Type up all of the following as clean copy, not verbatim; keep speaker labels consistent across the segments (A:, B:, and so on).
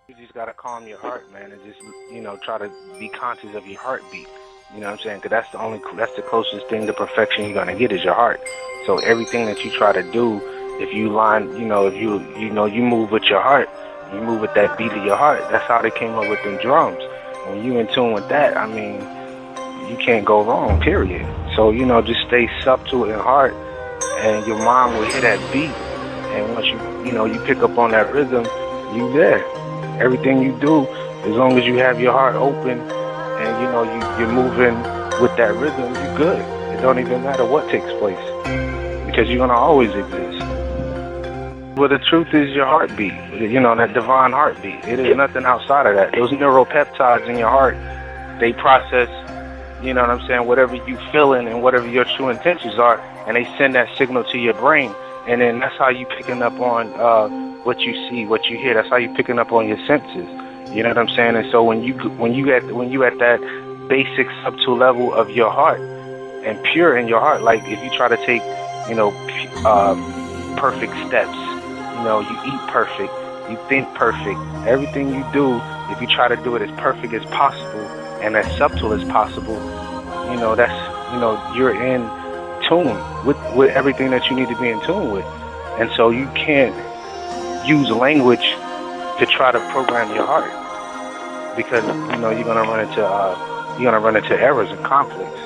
A: You just gotta calm your heart, man, and just try to be conscious of your heartbeat. You know what I'm saying? Because that's the closest thing to perfection you're gonna get is your heart. So everything that you try to do, if you line, if you move with your heart, you move with that beat of your heart. That's how they came up with them drums. When you in tune with that, I mean, you can't go wrong. Period. So just stay subtle in heart, and your mind will hear that beat. And once you pick up on that rhythm, you there. Everything you do, as long as you have your heart open and you're moving with that rhythm, you're good. It don't even matter what takes place because you're gonna always exist. Well, the truth is your heartbeat. That divine heartbeat. It is nothing outside of that. Those neuropeptides in your heart, they process. You know what I'm saying? Whatever you feeling and whatever your true intentions are, and they send that signal to your brain, and then that's how you picking up on what you see, what you hear. That's how you picking up on your senses. You know what I'm saying? And so when you at that basic subtle level of your heart and pure in your heart, like if you try to take perfect steps, you eat perfect, you think perfect, everything you do, if you try to do it as perfect as possible and as subtle as possible, you're in tune with everything that you need to be in tune with. And so you can't use language to try to program your heart because you're gonna run into errors and conflicts.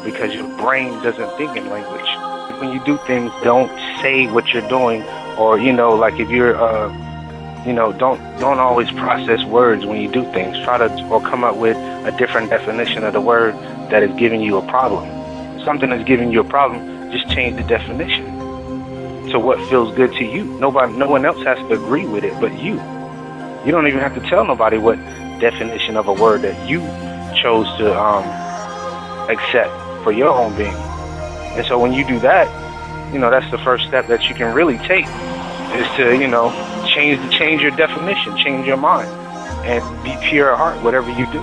A: Because your brain doesn't think in language. When you do things, don't say what you're doing, or like if you're don't always process words when you do things. Try to or come up with a different definition of the word that is giving you a problem. Something that's giving you a problem, just change the definition to what feels good to you. No one else has to agree with it but you. You don't even have to tell nobody what definition of a word that you chose to accept for your own being. And so when you do that, that's the first step that you can really take is to, change your definition, change your mind, and be pure at heart, whatever you do.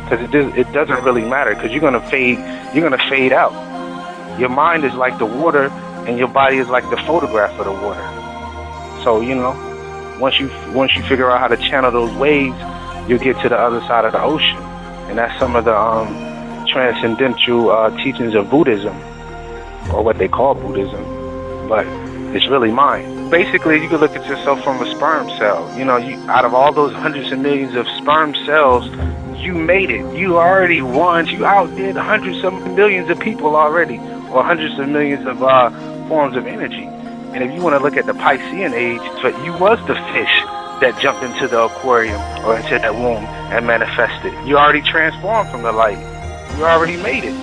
A: Because it doesn't really matter, because you're gonna fade out. Your mind is like the water, and your body is like the photograph of the water. So once you figure out how to channel those waves, you'll get to the other side of the ocean, and that's some of the transcendental teachings of Buddhism, or what they call Buddhism, but it's really mine. Basically, you can look at yourself from a sperm cell. Out of all those hundreds of millions of sperm cells, you made it. You already won. You outdid hundreds of millions of people already, or hundreds of millions of forms of energy. And if you want to look at the Piscean age, but you was the fish that jumped into the aquarium or into that womb and manifested. You already transformed from the light. You already made it.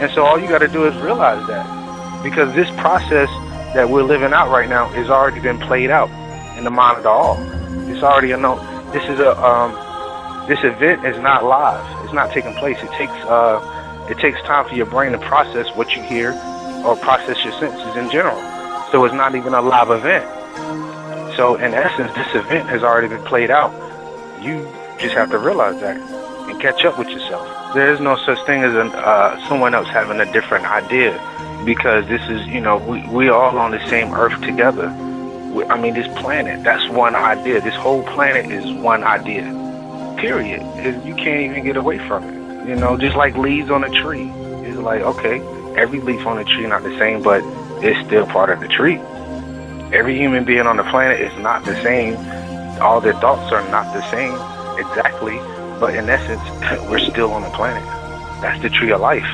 A: And so all you got to do is realize that. Because this process that we're living out right now has already been played out in the mind of the all. It's already a no. This event is not live. It's not taking place. It takes time for your brain to process what you hear or process your senses in general. So it's not even a live event. So in essence, this event has already been played out. You just have to realize that and catch up with yourself. There is no such thing as someone else having a different idea, because this is, we all on the same earth together. This planet, that's one idea. This whole planet is one idea. Period. You can't even get away from it. Just like leaves on a tree. It's like, okay, every leaf on the tree not the same, but it's still part of the tree. Every human being on the planet is not the same. All their thoughts are not the same exactly, but in essence, we're still on the planet. That's the tree of life.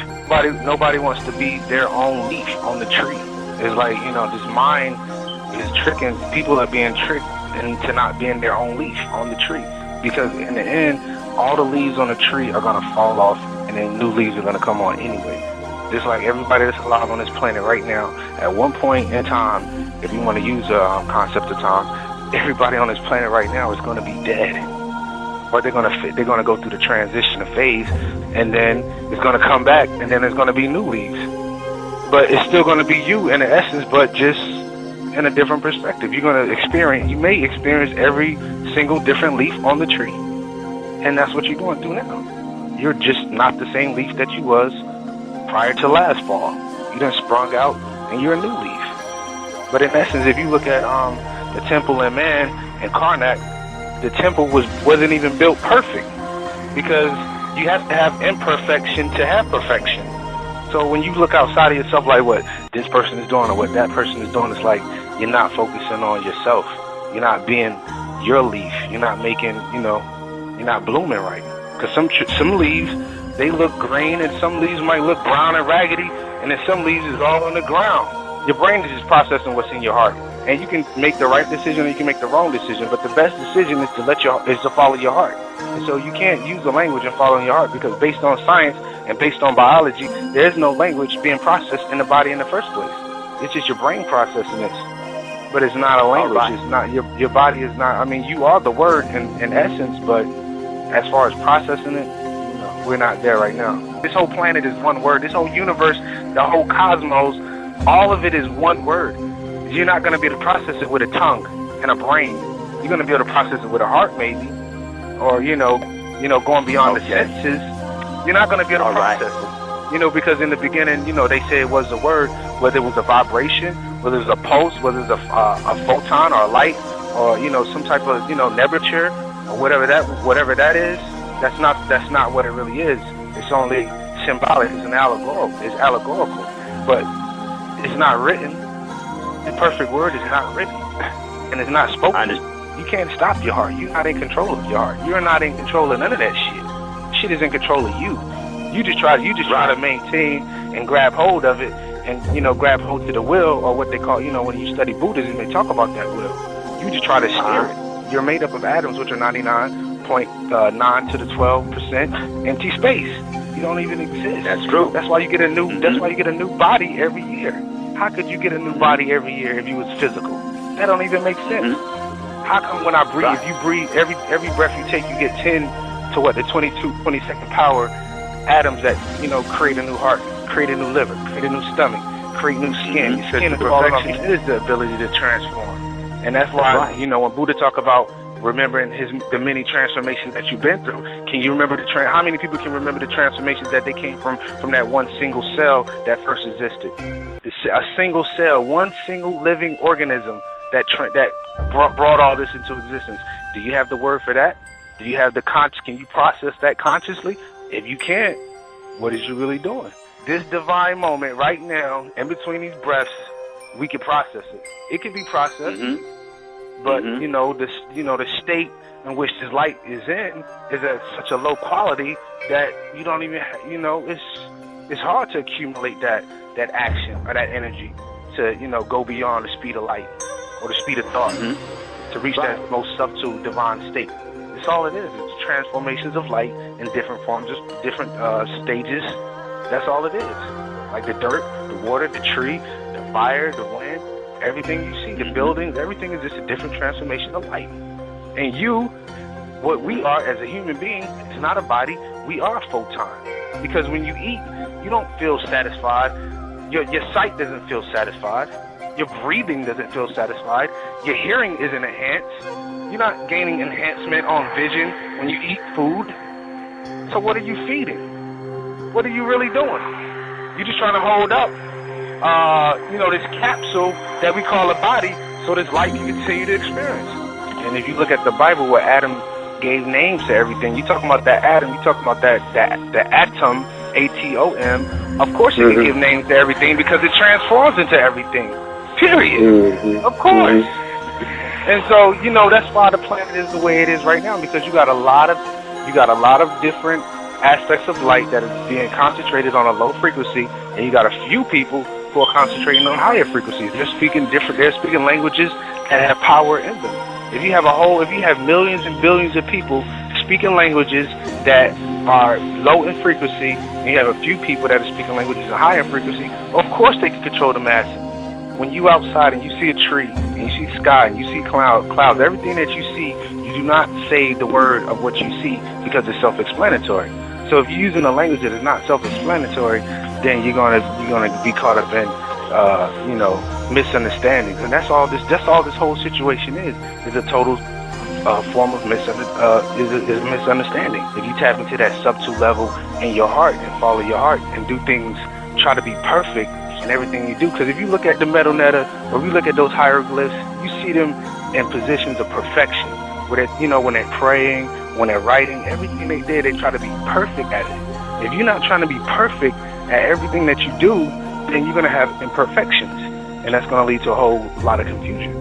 A: Nobody wants to be their own leaf on the tree. It's like, this mind is tricking, people are being tricked into not being their own leaf on the tree. Because in the end, all the leaves on the tree are going to fall off, and then new leaves are going to come on anyway. Just like everybody that's alive on this planet right now, at one point in time, if you want to use a concept of time, everybody on this planet right now is going to be dead. Or they're going to go through the transition phase, and then it's going to come back, and then there's going to be new leaves. But it's still going to be you in the essence, but just in a different perspective. You may experience every single different leaf on the tree. And that's what you're going through now. You're just not the same leaf that you was prior to last fall. You done sprung out and you're a new leaf. But in essence, if you look at the temple in man and Karnak, the temple wasn't even built perfect, because you have to have imperfection to have perfection. So when you look outside of yourself, like what this person is doing or what that person is doing, it's like you're not focusing on yourself. You're not being your leaf. You're not making, you're not blooming right. Because some leaves, they look green, and some leaves might look brown and raggedy, and then some leaves is all on the ground. Your brain is just processing what's in your heart. And you can make the right decision or you can make the wrong decision, but the best decision is to follow your heart. And so you can't use the language and follow your heart, because based on science and based on biology, there is no language being processed in the body in the first place. It's just your brain processing this. But it's not a language. Right. It's not your body is not. I mean, you are the word in essence, but as far as processing it, we're not there right now. This whole planet is one word. This whole universe, the whole cosmos, all of it is one word. You're not going to be able to process it with a tongue and a brain. You're going to be able to process it with a heart, maybe, or going beyond the senses. You're not going to be able to process it. Because in the beginning, they say it was a word, whether it was a vibration, whether it was a pulse, whether it was a photon or a light, or some type of nebulature or whatever that is. That's not what it really is. It's only symbolic. It's allegorical, but it's not written. The perfect word is not written, and it's not spoken. You can't stop your heart. You're not in control of your heart. You're not in control of none of that shit. Shit is in control of you. You just try to maintain and grab hold of it, and grab hold to the will, or what they call, when you study Buddhism, they talk about that will. You just try to steer it. You're made up of atoms, which are 99.9 to the 12% empty space. You don't even exist. That's true. That's why you get a new. That's why you get a new body every year. How could you get a new body every year if you was physical? That don't even make sense. How come when I breathe, if you breathe, every breath you take, you get 10 to the 22nd power atoms that, create a new heart, create a new liver, create a new stomach, create new skin. Your skin is falling off. It is the ability to transform. And that's why, when Buddha talk about remembering the many transformations that you've been through, can you remember how many people can remember the transformations that they came from that one single cell that first existed? A single cell, one single living organism that brought all this into existence. Do you have the word for that? Do you have can you process that consciously? If you can't, what is you really doing? This divine moment right now, in between these breaths, we can process it. It can be processed, but the state in which this light is in is at such a low quality that you don't even, it's hard to accumulate that action or that energy to, go beyond the speed of light or the speed of thought to reach that most subtle divine state. That's all it is. It's transformations of light in different forms, just different stages. That's all it is. Like the dirt, the water, the tree, the fire, the wind, everything you see, the buildings, everything is just a different transformation of light. And what we are as a human being, is not a body, we are a photon. Because when you eat, you don't feel satisfied. Your sight doesn't feel satisfied. Your breathing doesn't feel satisfied. Your hearing isn't enhanced. You're not gaining enhancement on vision when you eat food. So what are you feeding? What are you really doing? You're just trying to hold up, this capsule that we call a body, so this light can continue to experience. And if you look at the Bible, where Adam gave names to everything, you talking about that atom, you talking about the atom, atom. Of course, you can give names to everything because it transforms into everything. Period. Of course. And so, that's why the planet is the way it is right now, because you got a lot of different aspects of light that is being concentrated on a low frequency, and you got a few people who are concentrating on higher frequencies. They're speaking languages that have power in them. If you have millions and billions of people speaking languages that are low in frequency, and you have a few people that are speaking languages of higher frequency, of course they can control the masses. When you outside and you see a tree, and you see sky, and you see clouds, everything that you see, you do not say the word of what you see because it's self-explanatory. So if you're using a language that is not self-explanatory, then you're gonna be caught up in misunderstandings, and that's all this whole situation is a total form of misunderstanding. If you tap into that subtle level in your heart and follow your heart and do things, try to be perfect in everything you do, because if you look at the Metal Netta or you look at those hieroglyphs, you see them in positions of perfection. where they, when they're praying, when they're writing, everything they did, they try to be perfect at it. If you're not trying to be perfect at everything that you do, then you're going to have imperfections, and that's going to lead to a whole lot of confusion.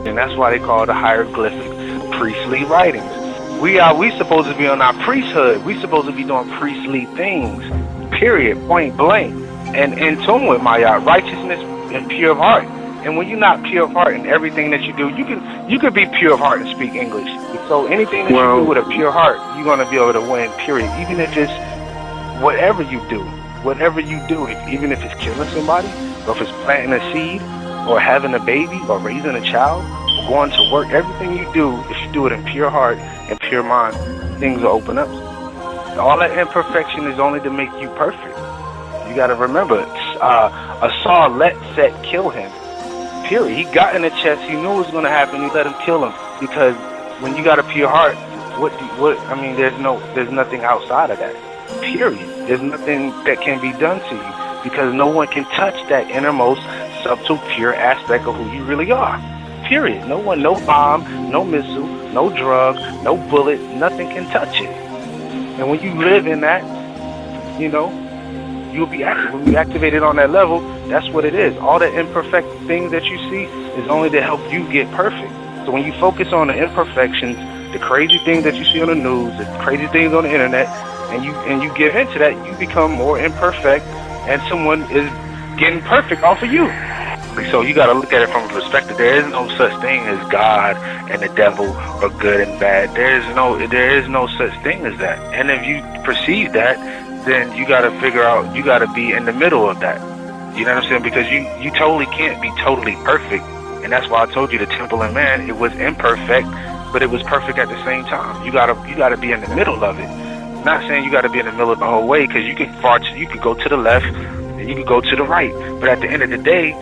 A: And that's why they call it the hieroglyphic priestly writings. We supposed to be on our priesthood. We supposed to be doing priestly things, period, point blank, and in tune with Maya, righteousness and pure of heart. And when you're not pure of heart in everything that you do, you could be pure of heart and speak English. So anything that you do with a pure heart, you're going to be able to win, period. Even if it's whatever you do, even if it's killing somebody, or if it's planting a seed, or having a baby, or raising a child, or going to work, everything you do, if you do it in pure heart and pure mind, things will open up. All that imperfection is only to make you perfect. You got to remember, Saul let Set kill him. Period. He got in the chest. He knew what was going to happen. He let him kill him, because when you got a pure heart, there's nothing outside of that. Period. There's nothing that can be done to you, because no one can touch that innermost, subtle, pure aspect of who you really are. Period. No one, no bomb, no missile, no drug, no bullet, nothing can touch it. And when you live in that, you'll be active. When you activated on that level, that's what it is. All the imperfect things that you see is only to help you get perfect. So when you focus on the imperfections, the crazy things that you see on the news, the crazy things on the internet, and you give into that, you become more imperfect, and someone is getting perfect off of you. So you got to look at it from a perspective. There is no such thing as God and the devil, or good and bad. There is no such thing as that. And if you perceive that, then you got to figure out, you got to be in the middle of that. You know what I'm saying? Because you totally can't be totally perfect. And that's why I told you the temple in man, it was imperfect, but it was perfect at the same time. You gotta be in the middle of it. I'm not saying you gotta be in the middle of the whole way, because you could go to the left and you could go to the right. But at the end of the day,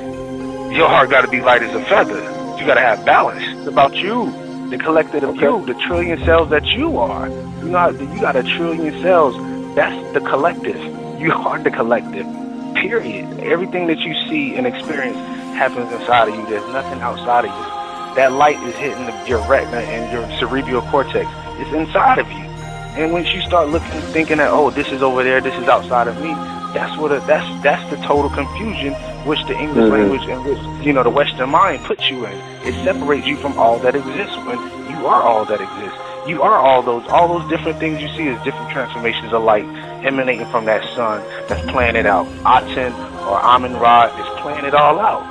A: your heart gotta be light as a feather. You gotta have balance. It's about you, the collective of you, the trillion cells that you are. You got a trillion cells. That's the collective. You are the collective. Period. Everything that you see and experience happens inside of you. There's nothing outside of you. That light is hitting your retina and your cerebral cortex. It's inside of you. And once you start thinking that, oh, this is over there, this is outside of me, that's the total confusion which the English language and which the Western mind puts you in. It separates you from all that exists when you are all that exists. You are all those different things you see as different transformations of light emanating from that sun that's playing it out. Aten or Amun-Ra is playing it all out.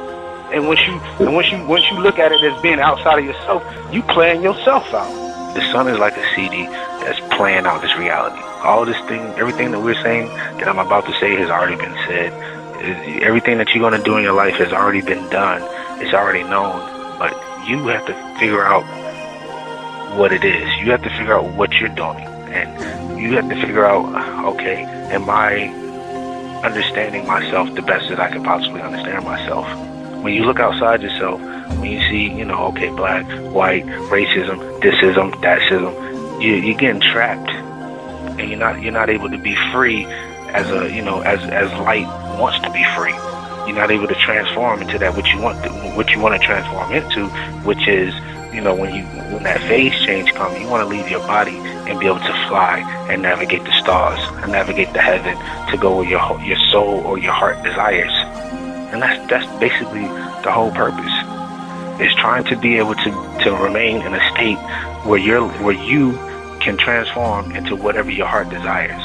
A: And once you look at it as being outside of yourself, you playing yourself out. The sun is like a CD that's playing out this reality. All this thing, everything that we're saying, that I'm about to say, has already been said. Everything that you're going to do in your life has already been done. It's already known. But you have to figure out what it is. You have to figure out what you're doing. And you have to figure out, okay, am I understanding myself the best that I can possibly understand myself? When you look outside yourself, when you see, okay, black, white, racism, thisism, thatism, you're getting trapped, and you're not able to be free as as light wants to be free. You're not able to transform into that what you want to transform into, which is when that phase change comes, you want to leave your body and be able to fly and navigate the stars and navigate the heaven to go where your soul or your heart desires. And that's basically the whole purpose. Is trying to be able to remain in a state where you can transform into whatever your heart desires.